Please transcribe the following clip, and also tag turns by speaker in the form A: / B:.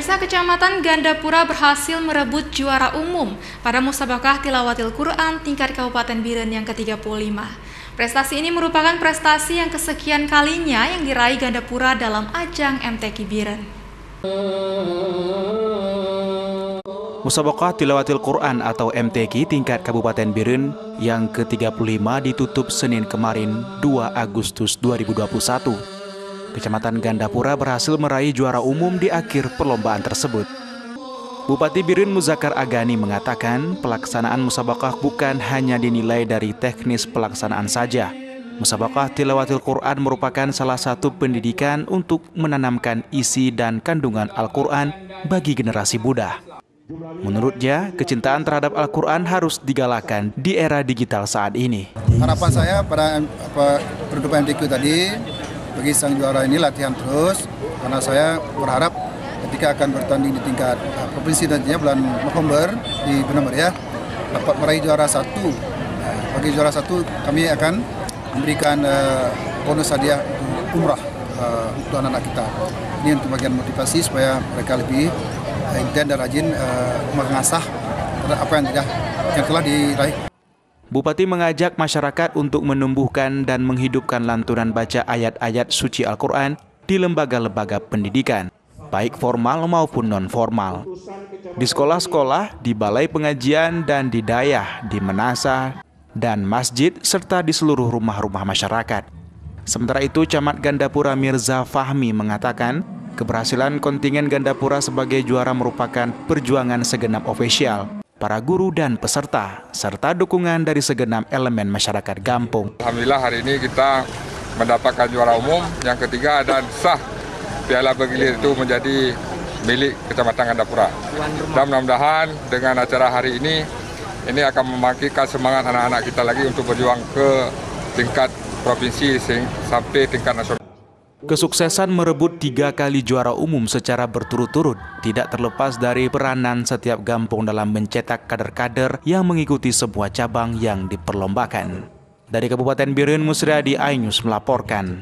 A: Pemirsa, Kecamatan Gandapura berhasil merebut juara umum pada Musabakah Tilawatil Quran tingkat Kabupaten Biren yang ke-35. Prestasi ini merupakan prestasi yang kesekian kalinya yang diraih Gandapura dalam ajang MTQ Biren.
B: Musabakah Tilawatil Quran atau MTQ tingkat Kabupaten Biren yang ke-35 ditutup Senin kemarin 2 Agustus 2021. Kecamatan Gandapura berhasil meraih juara umum di akhir perlombaan tersebut. Bupati Biren Muzakkar Agani mengatakan pelaksanaan musabakah bukan hanya dinilai dari teknis pelaksanaan saja. Musabakah Tilawatil Quran merupakan salah satu pendidikan untuk menanamkan isi dan kandungan Al-Quran bagi generasi muda. Menurutnya, kecintaan terhadap Al-Quran harus digalakan di era digital saat ini.
C: Harapan saya pada penutupan MTQ tadi, bagi sang juara ini latihan terus, karena saya berharap ketika akan bertanding di tingkat provinsi nantinya bulan November di Benar ya, dapat meraih juara satu. Bagi juara satu kami akan memberikan bonus hadiah umrah untuk anak-anak kita. Ini untuk bagian motivasi supaya mereka lebih intens dan rajin mengasah apa yang telah diraih.
B: Bupati mengajak masyarakat untuk menumbuhkan dan menghidupkan lantunan baca ayat-ayat suci Al-Quran di lembaga-lembaga pendidikan, baik formal maupun non-formal. Di sekolah-sekolah, di balai pengajian dan di dayah, di menasa, dan masjid, serta di seluruh rumah-rumah masyarakat. Sementara itu, Camat Gandapura Mirza Fahmi mengatakan, keberhasilan kontingen Gandapura sebagai juara merupakan perjuangan segenap ofisial, para guru dan peserta, serta dukungan dari segenap elemen masyarakat Gampung.
D: Alhamdulillah hari ini kita mendapatkan juara umum yang ketiga dan sah Piala Bergilir itu menjadi milik Kecamatan Gandapura. Dan mudah-mudahan dengan acara hari ini akan membangkitkan semangat anak-anak kita lagi untuk berjuang ke tingkat provinsi sampai tingkat nasional.
B: Kesuksesan merebut 3 kali juara umum secara berturut-turut tidak terlepas dari peranan setiap Gampung dalam mencetak kader-kader yang mengikuti sebuah cabang yang diperlombakan. Dari Kabupaten Biren, Musriadi Ainus melaporkan.